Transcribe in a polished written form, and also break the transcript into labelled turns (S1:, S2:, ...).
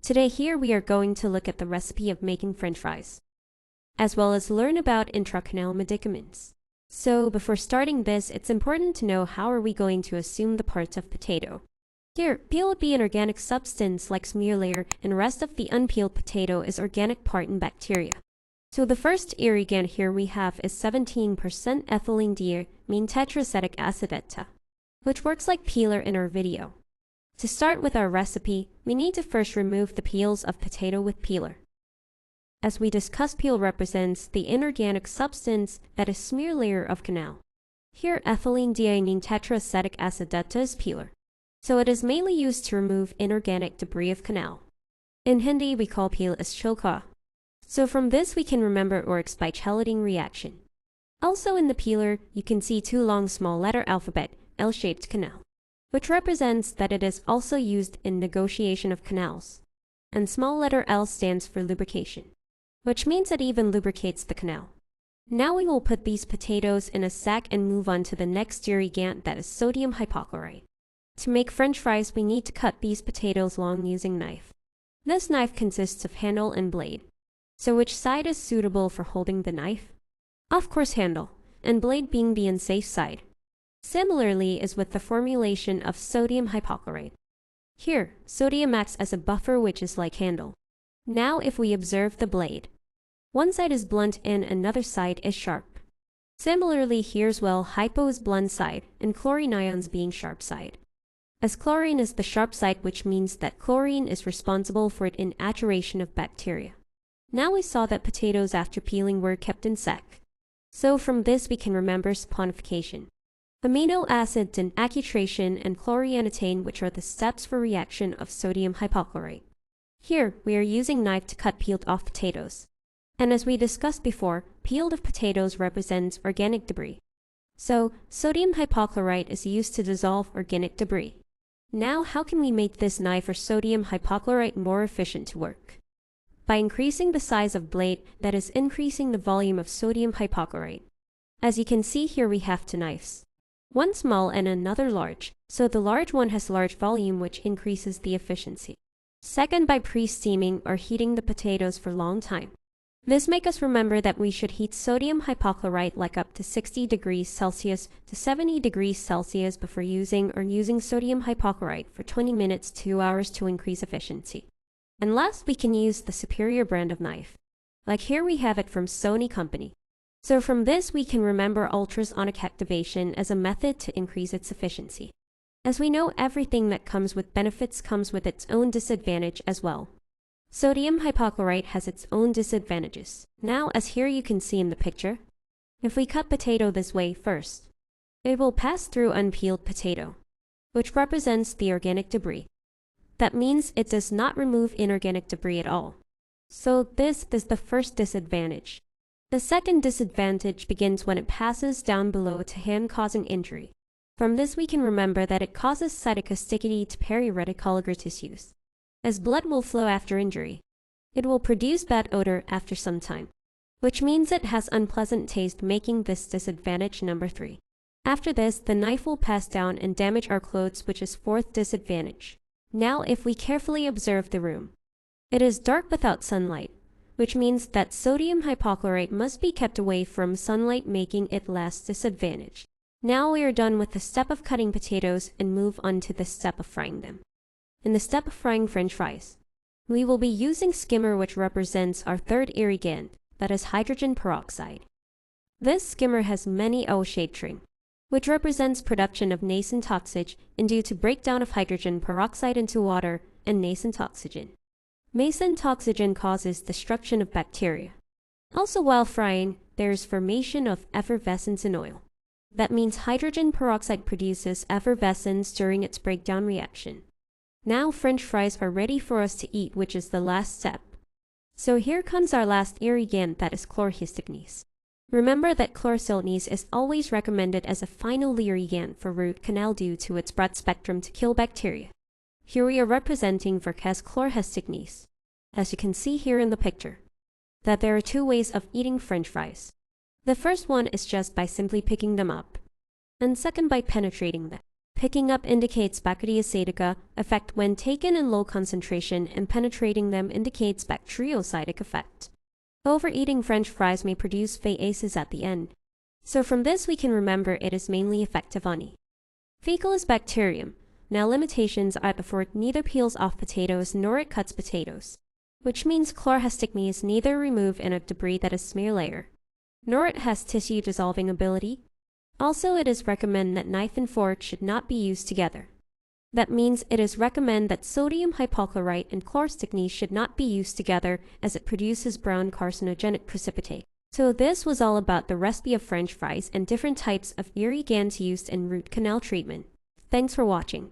S1: Today here we are going to look at the recipe of making French fries, as well as learn about intracanal medicaments. So before starting this, it's important to know how are we going to assume the parts of potato. Here, peel would be an organic substance like smear layer, and rest of the unpeeled potato is organic part and bacteria. So the first irrigant here we have is 17% ethylene diamine tetracetic acid beta, which works like peeler in our video. To start with our recipe, we need to first remove the peels of potato with peeler. As we discussed, peel represents the inorganic substance that is smear layer of canal. Here, ethylene diamine tetracetic acid beta is peeler, so it is mainly used to remove inorganic debris of canal. In Hindi, we call peel as chilka. So from this we can remember or by chelating reaction. Also in the peeler, you can see two long small letter alphabet, L-shaped canal, which represents that it is also used in negotiation of canals. And small letter L stands for lubrication, which means it even lubricates the canal. Now we will put these potatoes in a sack and move on to the next irrigant, that is sodium hypochlorite. To make French fries, we need to cut these potatoes long using knife. This knife consists of handle and blade. So which side is suitable for holding the knife? Of course handle, and blade being the unsafe side. Similarly is with the formulation of sodium hypochlorite. Here, sodium acts as a buffer which is like handle. Now if we observe the blade, one side is blunt and another side is sharp. Similarly here as well, hypo is blunt side and chlorine ions being sharp side. As chlorine is the sharp side, which means that chlorine is responsible for the inaturation of bacteria. Now we saw that potatoes after peeling were kept in sack. So from this we can remember saponification, amino acids and acculturation, and chlorionetane, which are the steps for reaction of sodium hypochlorite. Here we are using knife to cut peeled off potatoes. And as we discussed before, peeled of potatoes represents organic debris. So sodium hypochlorite is used to dissolve organic debris. Now how can we make this knife or sodium hypochlorite more efficient to work? By increasing the size of blade, that is increasing the volume of sodium hypochlorite. As you can see here we have two knives, one small and another large, so the large one has large volume which increases the efficiency. Second, by pre-steaming or heating the potatoes for long time. This makes us remember that we should heat sodium hypochlorite like up to 60 degrees Celsius to 70 degrees Celsius before using sodium hypochlorite for 20 minutes to 2 hours to increase efficiency. And last, we can use the superior brand of knife. Like here we have it from Sony company. So from this we can remember ultrasonic activation as a method to increase its efficiency. As we know, everything that comes with benefits comes with its own disadvantage as well. Sodium hypochlorite has its own disadvantages. Now as here you can see in the picture, if we cut potato this way first, it will pass through unpeeled potato, which represents the organic debris. That means it does not remove inorganic debris at all. So this is the first disadvantage. The second disadvantage begins when it passes down below to hand, causing injury. From this we can remember that it causes cytotoxicity to perireticular tissues, as blood will flow after injury. It will produce bad odor after some time, which means it has unpleasant taste, making this disadvantage number 3. After this, the knife will pass down and damage our clothes, which is fourth disadvantage. Now if we carefully observe the room, it is dark without sunlight, which means that sodium hypochlorite must be kept away from sunlight, making it last disadvantage. Now we are done with the step of cutting potatoes and move on to the step of frying them. In the step of frying French fries, we will be using skimmer, which represents our third irrigant, that is hydrogen peroxide. This skimmer has many L-shaped ring, which represents production of nascent oxygen and due to breakdown of hydrogen peroxide into water and nascent oxygen. Nascent oxygen causes destruction of bacteria. Also while frying, there is formation of effervescence in oil. That means hydrogen peroxide produces effervescence during its breakdown reaction. Now French fries are ready for us to eat, which is the last step. So here comes our last irrigant, that is chlorhystagnis. Remember that chlorhystagnis is always recommended as a final irrigant for root canal due to its broad spectrum to kill bacteria. Here we are representing Verkes chlorhystagnis. As you can see here in the picture, that there are two ways of eating French fries. The first one is just by simply picking them up, and second by penetrating them. Picking up indicates bacteriostatica effect when taken in low concentration, and penetrating them indicates bacteriocytic effect. Overeating French fries may produce fatty acids at the end. So from this we can remember it is mainly effective on E. Fecal is bacterium. Now limitations are before it neither peels off potatoes nor it cuts potatoes, which means chlorhexidine is neither remove in a debris that is smear layer, nor it has tissue dissolving ability. Also, it is recommended that knife and fork should not be used together. That means it is recommended that sodium hypochlorite and chlorhexidine should not be used together as it produces brown carcinogenic precipitate. So this was all about the recipe of French fries and different types of irrigants used in root canal treatment. Thanks for watching.